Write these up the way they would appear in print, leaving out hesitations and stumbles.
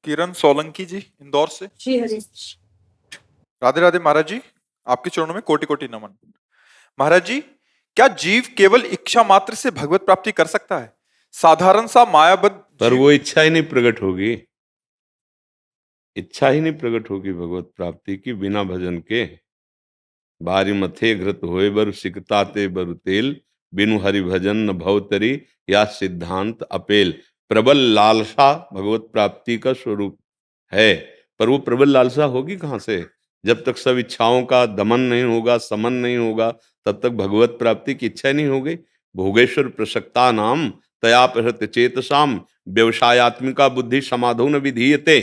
किरण सोलंकी जी इंदौर से। श्री हरि। राधे राधे महाराज जी, आपके चरणों में कोटि कोटि नमन। महाराज जी, क्या जीव केवल इच्छा मात्र से भगवत प्राप्ति कर सकता है? साधारण सा मायाबद्ध पर जीव वो इच्छा ही नहीं प्रकट होगी, इच्छा ही नहीं प्रकट होगी भगवत प्राप्ति की बिना भजन के। बारी मथे घृत होए बर सिकताते बरु तेल, बिनु हरि भजन न भवतरी या सिद्धांत अपेल। प्रबल लालसा भगवत प्राप्ति का स्वरूप है, पर वो प्रबल लालसा होगी कहाँ से? जब तक सब इच्छाओं का दमन नहीं होगा, समन नहीं होगा, तब तक भगवत प्राप्ति की इच्छा नहीं होगी। भोगेश्वर प्रसक्ता नाम तया प्रहृत चेतसाम व्यवसायत्मिका बुद्धि समाधो न विधीयते।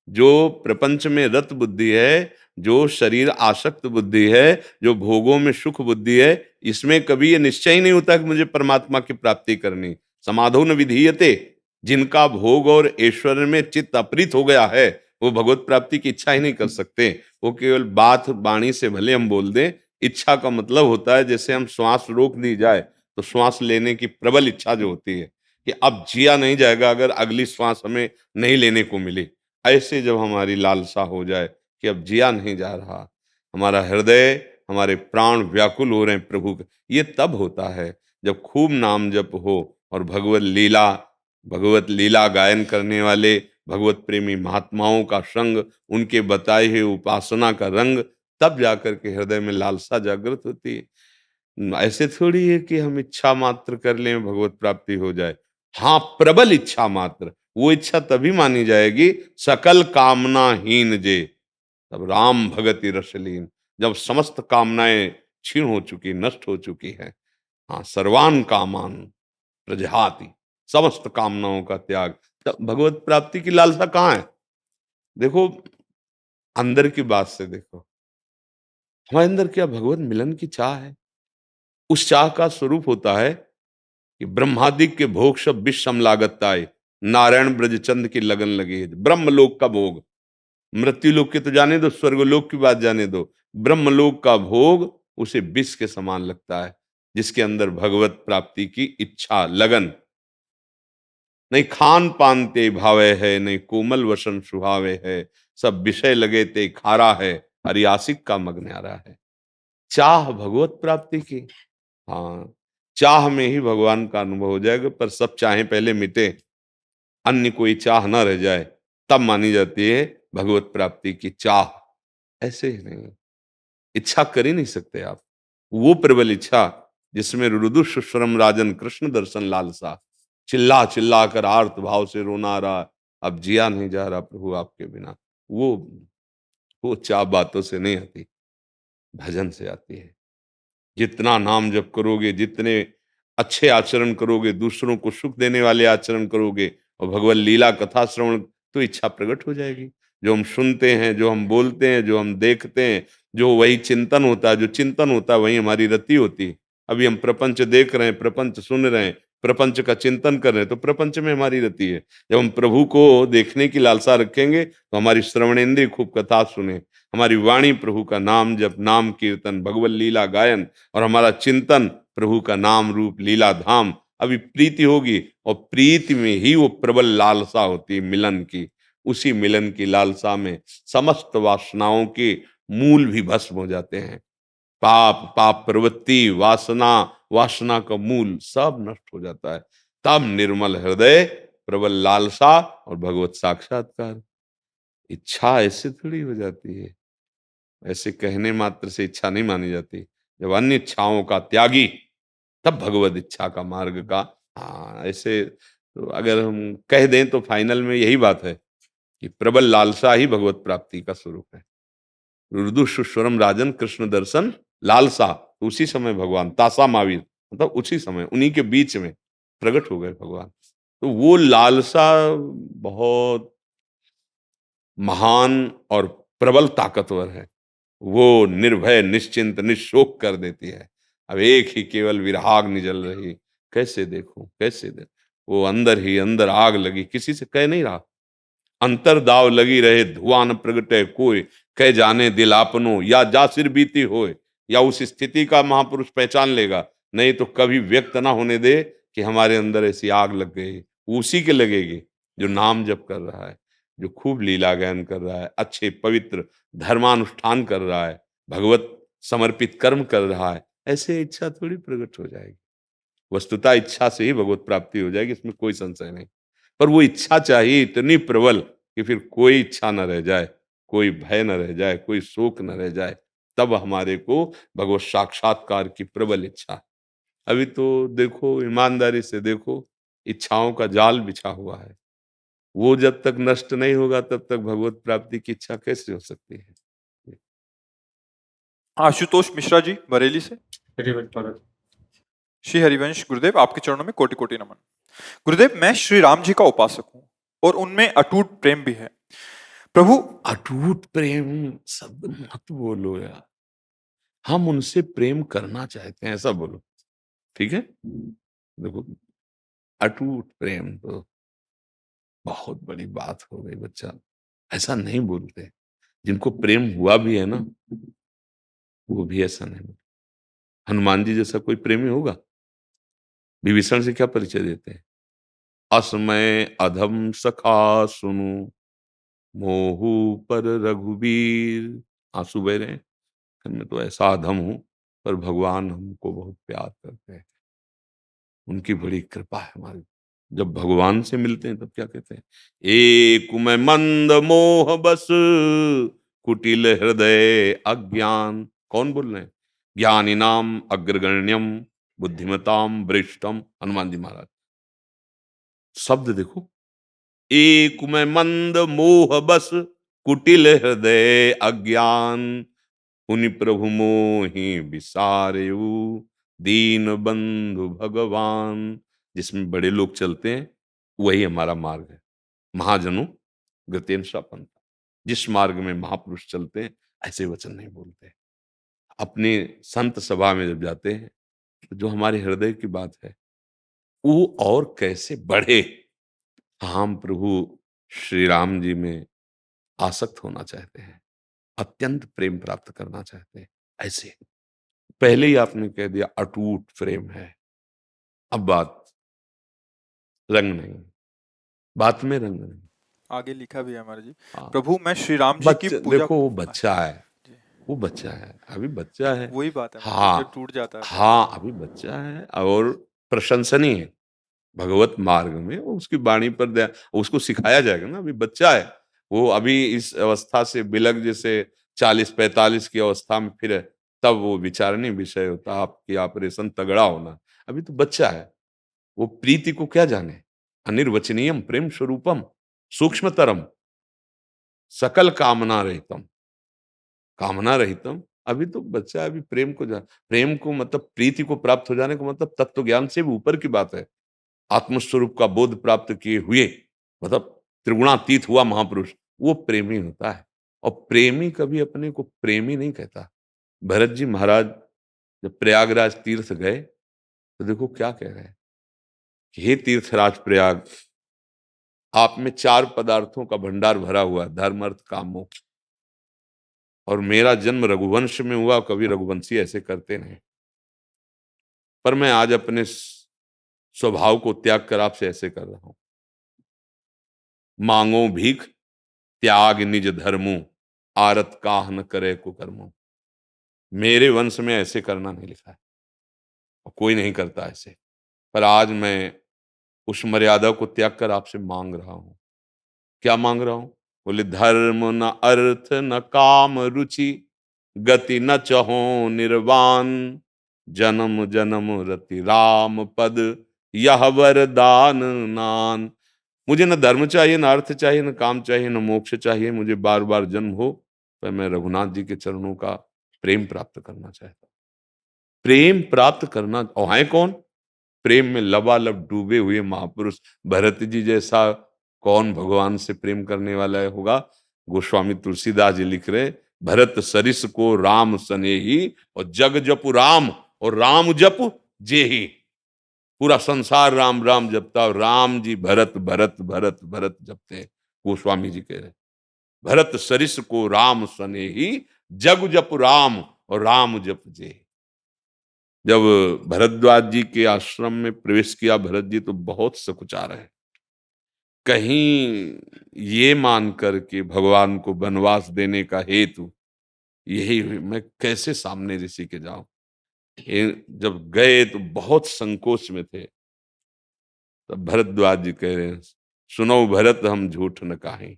जो प्रपंच में रत बुद्धि है, जो शरीर आसक्त बुद्धि है, जो भोगों में सुख बुद्धि है, इसमें कभी ये निश्चय ही नहीं होता कि मुझे परमात्मा की प्राप्ति करनी। समाधो न विधीयते। जिनका भोग और ऐश्वर्य में चित्त अपरित हो गया है, वो भगवत प्राप्ति की इच्छा ही नहीं कर सकते। वो केवल बात वाणी से भले हम बोल दें, इच्छा का मतलब होता है जैसे हम श्वास रोक दी जाए तो श्वास लेने की प्रबल इच्छा जो होती है कि अब जिया नहीं जाएगा अगर अगली श्वास हमें नहीं लेने को मिली। ऐसे जब हमारी लालसा हो जाए कि अब जिया नहीं जा रहा, हमारा हृदय, हमारे प्राण व्याकुल हो रहे हैं प्रभु के, ये तब होता है जब खूब नाम जप हो और भगवत लीला गायन करने वाले भगवत प्रेमी महात्माओं का संग, उनके बताए हुए उपासना का रंग, तब जाकर के हृदय में लालसा जागृत होती है। ऐसे थोड़ी है कि हम इच्छा मात्र कर लें भगवत प्राप्ति हो जाए। हाँ, प्रबल इच्छा मात्र, वो इच्छा तभी मानी जाएगी सकल कामना हीन जे तब राम भगति रसलीन। जब समस्त कामनाएं क्षीण हो चुकी, नष्ट हो चुकी है। हाँ, सर्वान कामान प्रजहाति, समस्त कामनाओं का त्याग, तब भगवत प्राप्ति की लालसा कहाँ है? देखो, अंदर की बात से देखो, हमारे अंदर क्या भगवत मिलन की चाह है? उस चाह का स्वरूप होता है कि ब्रह्मादिक के भोग सब विषम लागत आए, नारायण ब्रजचंद की लगन लगी है। ब्रह्मलोक का भोग, मृत्युलोक के तो जाने दो, स्वर्गलोक की बात जाने दो, ब्रह्मलोक का भोग उसे विष के समान लगता है। जिसके अंदर भगवत प्राप्ति की इच्छा, लगन नहीं, खान पान ते भावे है, नहीं कोमल वसन सुहावे है, सब विषय लगे ते खारा है, हरियासिक का मग न्यारा है। चाह भगवत प्राप्ति की, हाँ, चाह में ही भगवान का अनुभव हो जाएगा। पर सब चाहें पहले मिटे, अन्य कोई चाह ना रह जाए, तब मानी जाती है भगवत प्राप्ति की चाह। ऐसे ही नहीं, इच्छा कर ही नहीं सकते आप। वो प्रबल इच्छा जिसमें रुदुषश्रम राजन कृष्ण दर्शन लालसा, चिल्ला चिल्ला कर आर्त भाव से रोना रहा, अब जिया नहीं जा रहा प्रभु आपके बिना। वो चाह बातों से नहीं आती, भजन से आती है। जितना नाम जप करोगे, जितने अच्छे आचरण करोगे, दूसरों को सुख देने वाले आचरण करोगे और भगवत लीला कथा श्रवण, तो इच्छा प्रकट हो जाएगी। जो हम सुनते हैं, जो हम बोलते हैं, जो हम देखते हैं, जो वही चिंतन होता है, जो चिंतन होता है वही हमारी रति होती है। अभी हम प्रपंच देख रहे हैं, प्रपंच सुन रहे हैं, प्रपंच का चिंतन कर रहे हैं, तो प्रपंच में हमारी रति है। जब हम प्रभु को देखने की लालसा रखेंगे तो हमारी श्रवणेन्द्रिय खूब कथा सुने, हमारी वाणी प्रभु का नाम जप, नाम कीर्तन, भगवत लीला गायन, और हमारा चिंतन प्रभु का नाम रूप लीला धाम। अभी प्रीति होगी और प्रीति में ही वो प्रबल लालसा होती है मिलन की। उसी मिलन की लालसा में समस्त वासनाओं के मूल भी भस्म हो जाते हैं। पाप प्रवृत्ति, वासना, वासना का मूल सब नष्ट हो जाता है। तब निर्मल हृदय, प्रबल लालसा और भगवत साक्षात्कार। इच्छा ऐसे थोड़ी हो जाती है, ऐसे कहने मात्र से इच्छा नहीं मानी जाती। जब अन्य इच्छाओं का त्यागी, तब भगवत इच्छा का मार्ग का। हाँ, ऐसे तो अगर हम कह दें तो फाइनल में यही बात है कि प्रबल लालसा ही भगवत प्राप्ति का स्वरूप है। रुदु सुस्वरम राजन कृष्ण दर्शन लालसा, तो उसी समय भगवान तासा माविर, मतलब उसी समय उन्हीं के बीच में प्रकट हो गए भगवान। तो वो लालसा बहुत महान और प्रबल ताकतवर है। वो निर्भय, निश्चिंत, निशोक कर देती है। अब एक ही केवल विराग्नि जल रही, कैसे देखूं, कैसे देखूं? वो अंदर ही अंदर आग लगी, किसी से कह नहीं रहा। अंतर दाव लगी रहे, धुआं न प्रगटे कोई, कह जाने दिल आपनो, या जा सिर बीती होए। या उस स्थिति का महापुरुष पहचान लेगा, नहीं तो कभी व्यक्त ना होने दे कि हमारे अंदर ऐसी आग लग गई। उसी के लगेगी जो नाम जप कर रहा है। जो खूब लीला गायन कर रहा है, अच्छे पवित्र धर्मानुष्ठान कर रहा है, भगवत समर्पित कर्म कर रहा है, ऐसे इच्छा थोड़ी प्रकट हो जाएगी। वस्तुतः इच्छा से ही भगवत प्राप्ति हो जाएगी, इसमें कोई संशय नहीं। पर वो इच्छा चाहिए इतनी प्रबल कि फिर कोई इच्छा न रह जाए, कोई भय न रह जाए, कोई शोक न रह जाए, तब हमारे को भगवत साक्षात्कार की प्रबल इच्छा। अभी तो देखो, ईमानदारी से देखो, इच्छाओं का जाल बिछा हुआ है। वो जब तक नष्ट नहीं होगा तब तक भगवत प्राप्ति की इच्छा कैसे हो सकती है? आशुतोष मिश्रा जी बरेली से। श्री हरिवंश गुरुदेव, आपके चरणों में कोटि कोटि नमन। गुरुदेव, मैं श्री राम जी का उपासक हूँ और उनमें अटूट प्रेम भी है। प्रभु, अटूट प्रेम शब्द मत बोलो यार, हम उनसे प्रेम करना चाहते हैं, ऐसा बोलो, ठीक है? देखो, अटूट प्रेम तो बहुत बड़ी बात हो गई बच्चा, ऐसा नहीं बोलते। जिनको प्रेम हुआ भी है ना, वो भी ऐसा नहीं बोलते। हनुमान जी जैसा कोई प्रेमी होगा? विभीषण से क्या परिचय देते हैं? असमय अधम सखा सुनु, मोहू पर रघुबीर। आंसू बह रहे हैं कि मैं तो ऐसा अधम हूं, पर भगवान हमको बहुत प्यार करते हैं, उनकी बड़ी कृपा है हमारी। जब भगवान से मिलते हैं तब क्या कहते हैं? एक मैं मंद मोह बस, कुटिल हृदय अज्ञान। कौन बोल रहे हैं? ज्ञानी नाम अग्रगण्यम, बुद्धिमताम वरिष्ठम, हनुमान जी महाराज। शब्द देखो, एक मैं मंद मोह बस, कुटिल हृदय अज्ञान, पुनि प्रभु मोहि विसारेऊ, दीन बंधु भगवान। जिसमें बड़े लोग चलते हैं वही हमारा मार्ग है। महाजनों, गतेन पंथ, जिस मार्ग में महापुरुष चलते हैं ऐसे वचन नहीं बोलते। अपने संत सभा में जब जाते हैं तो जो हमारे हृदय की बात है वो और कैसे बढ़े, हम प्रभु श्री राम जी में आसक्त होना चाहते हैं, अत्यंत प्रेम प्राप्त करना चाहते हैं। ऐसे पहले ही आपने कह दिया अटूट प्रेम है। अब बात रंग नहीं, बात में रंग नहीं। आगे लिखा भी है हमारे जी। हाँ, प्रभु, मैं श्री राम जी की बच्चा पूजा। देखो, वो बच्चा है, जी, वो बच्चा है, अभी बच्चा है। वही बात है महाराज, जो हाँ, टूट जाता है प्रेम। हाँ, अभी बच्चा है और प्रशंसनीय है भगवत मार्ग में। वो उसकी वाणी पर दया, उसको सिखाया जाएगा ना, अभी बच्चा है वो। अभी इस अवस्था से बिलग जैसे 40-45 की अवस्था में फिर तब वो विचारणीय विषय होता आपकी ऑपरेशन तगड़ा होना। अभी तो बच्चा है, वो प्रीति को क्या जाने? अनिर्वचनीयम प्रेम स्वरूपम, सूक्ष्मतरम, सकल कामना रहितम, कामना रहितम। अभी तो बच्चा है, अभी प्रेम को प्रेम को मतलब प्रीति को प्राप्त हो जाने को मतलब तत्व ज्ञान से भी ऊपर की बात है। आत्मस्वरूप का बोध प्राप्त किए हुए, मतलब त्रिगुणातीत हुआ महापुरुष, वो प्रेमी होता है। और प्रेमी कभी अपने को प्रेमी नहीं कहता। भरत जी महाराज जब प्रयागराज तीर्थ गए तो देखो क्या कह रहे हैं कि हे तीर्थराज प्रयाग, आप में 4 पदार्थों का भंडार भरा हुआ है, धर्म अर्थ काम मोक्ष, और मेरा जन्म रघुवंश में हुआ, कभी रघुवंशी ऐसे करते नहीं, पर मैं आज अपने स्वभाव को त्याग कर आपसे ऐसे कर रहा हूं। मांगो भीख, त्याग निज धर्मो, आरत काह न करे कुकर्मो। मेरे वंश में ऐसे करना नहीं लिखा है और कोई नहीं करता ऐसे, पर आज मैं उस मर्यादा को त्याग कर आपसे मांग रहा हूं। क्या मांग रहा हूं? बोले धर्म न अर्थ न काम रुचि, गति न चहो निर्वाण, जन्म जन्म रति राम पद, यह वरदान नान। मुझे न धर्म चाहिए, न अर्थ चाहिए, न काम चाहिए, न मोक्ष चाहिए। मुझे बार बार जन्म हो, पर मैं रघुनाथ जी के चरणों का प्रेम प्राप्त करना चाहता हूं। प्रेम प्राप्त करना, और है कौन? प्रेम में लबालब डूबे हुए महापुरुष। भरत जी जैसा कौन भगवान से प्रेम करने वाला होगा? गोस्वामी तुलसीदास जी लिख रहे, भरत सरिस को राम सनेही, और जग जपु राम, और राम जप जेही। पूरा संसार राम राम जपता, और राम जी भरत भरत भरत भरत जपते हैं। गोस्वामी जी कह रहे, भरत सरिस को राम सनेही, जग जप राम, और राम जप जेही। जब भरद्वाज जी के आश्रम में प्रवेश किया भरत जी तो बहुत सकुचा रहे, कहीं ये मान कर के भगवान को वनवास देने का हेतु यही हुई, मैं कैसे सामने ऋषि के जाऊं। जब गए तो बहुत संकोच में थे। तब भरद्वाज जी कह रहे हैं, सुनो भरत हम झूठ न काहें,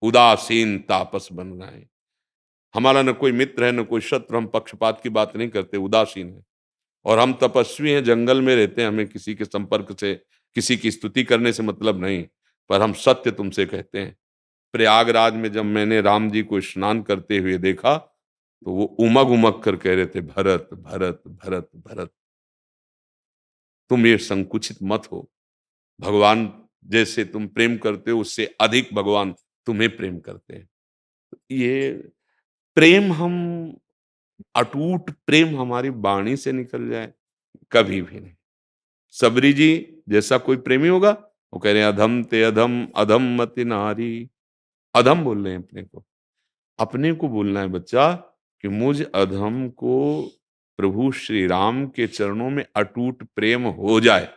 उदासीन तापस बन गए। हमारा न कोई मित्र है न कोई शत्रु, हम पक्षपात की बात नहीं करते, उदासीन है। और हम तपस्वी हैं, जंगल में रहते हैं, हमें किसी के संपर्क से, किसी की स्तुति करने से मतलब नहीं। पर हम सत्य तुमसे कहते हैं, प्रयागराज में जब मैंने राम जी को स्नान करते हुए देखा तो वो उमग उमग कर कह रहे थे, भरत भरत भरत भरत, तुम ये संकुचित मत हो। भगवान जैसे तुम प्रेम करते हो उससे अधिक भगवान तुम्हें प्रेम करते हैं। ये प्रेम हम, अटूट प्रेम हमारी वाणी से निकल जाए, कभी भी नहीं। सबरी जी जैसा कोई प्रेमी होगा, वो कह रहे हैं अधम ते अधम अधम मति नारी। अधम बोल रहे हैं अपने को, अपने को बोलना है बच्चा कि मुझ अधम को प्रभु श्री राम के चरणों में अटूट प्रेम हो जाए,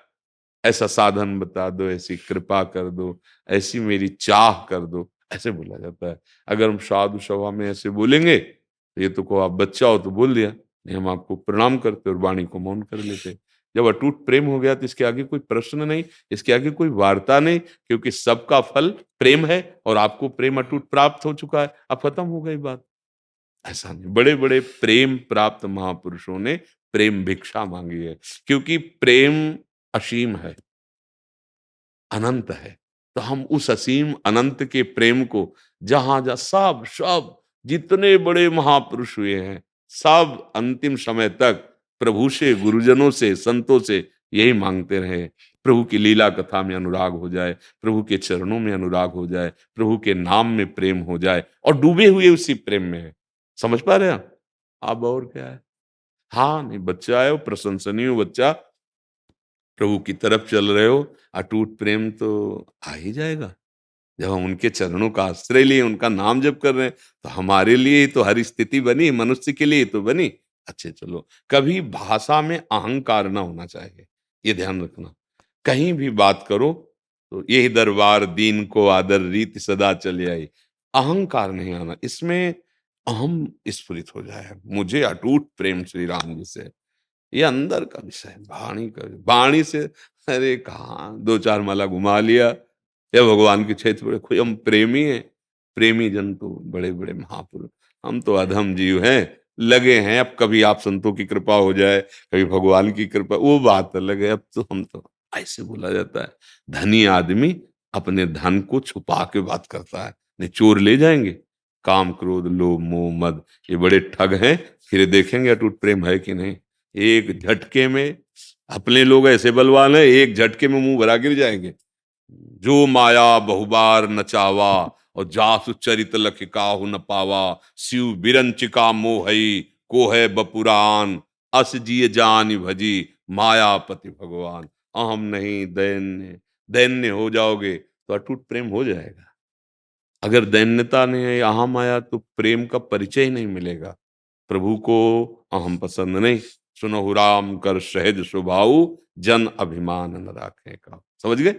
ऐसा साधन बता दो, ऐसी कृपा कर दो, ऐसी मेरी चाह कर दो, ऐसे बोला जाता है। अगर हम साधु सभा में ऐसे बोलेंगे तो ये तो को आप बच्चा हो तो बोल दिया, नहीं हम आपको प्रणाम करते और वाणी को मौन कर लेते। जब अटूट प्रेम हो गया तो इसके आगे कोई प्रश्न नहीं, इसके आगे कोई वार्ता नहीं, क्योंकि सबका फल प्रेम है और आपको प्रेम अटूट प्राप्त हो चुका है, अब खत्म हो गई बात। ऐसा नहीं, बड़े बड़े प्रेम प्राप्त महापुरुषों ने प्रेम भिक्षा मांगी है, क्योंकि प्रेम असीम है, अनंत है। तो हम उस असीम अनंत के प्रेम को जहां जहां सब सब जितने बड़े महापुरुष हुए हैं, सब अंतिम समय तक प्रभु से, गुरुजनों से, संतों से यही मांगते रहे, प्रभु की लीला कथा में अनुराग हो जाए, प्रभु के चरणों में अनुराग हो जाए, प्रभु के नाम में प्रेम हो जाए, और डूबे हुए उसी प्रेम में है। समझ पा रहे हैं आप? अब और क्या है? हाँ, नहीं बच्चा है वो, प्रशंसनीय हो बच्चा, प्रभु की तरफ चल रहे हो, अटूट प्रेम तो आ ही जाएगा। जब हम उनके चरणों का आश्रय लिए, उनका नाम जप कर रहे हैं, तो हमारे लिए ही तो हर स्थिति बनी, मनुष्य के लिए ही तो बनी। अच्छे चलो, कभी भाषा में अहंकार ना होना चाहिए, ये ध्यान रखना। कहीं भी बात करो तो यही दरबार दीन को आदर रीति सदा चले आई, अहंकार नहीं आना, इसमें अहम स्फुरित हो जाए, मुझे अटूट प्रेम श्री राम जी से, ये अंदर का विषय है, वाणी का। वाणी से अरे कहाँ दो चार माला घुमा लिया, या भगवान के क्षेत्र में कोई, हम प्रेमी हैं। प्रेमी जन तो बड़े बड़े महापुरुष, हम तो अधम जीव हैं, लगे हैं। अब कभी आप संतों की कृपा हो जाए, कभी भगवान की कृपा, वो बात अलग है। अब तो हम तो ऐसे बोला जाता है, धनी आदमी अपने धन को छुपा के बात करता है, नहीं चोर ले जाएंगे। काम क्रोध लोभ मोह मद, ये बड़े ठग हैं, फिर देखेंगे अटूट प्रेम है कि नहीं। एक झटके में, अपने लोग ऐसे बलवान है, एक झटके में मुंह भरा गिर जाएंगे। जो माया बहुबार नचावा, और जासु चरित लख काहू न पावा, शिव बिरंचिका मोहई को है बपुरान, अस जिय जान भजी मायापति भगवान। अहम नहीं, दैन्य, दैन्य हो जाओगे तो अटूट प्रेम हो जाएगा। अगर दैन्यता नहीं है, अहम आया तो प्रेम का परिचय ही नहीं मिलेगा। प्रभु को अहम पसंद नहीं, सुनहु राम कर सहज स्वभाव, जन अभिमान न राखे का। समझ गए?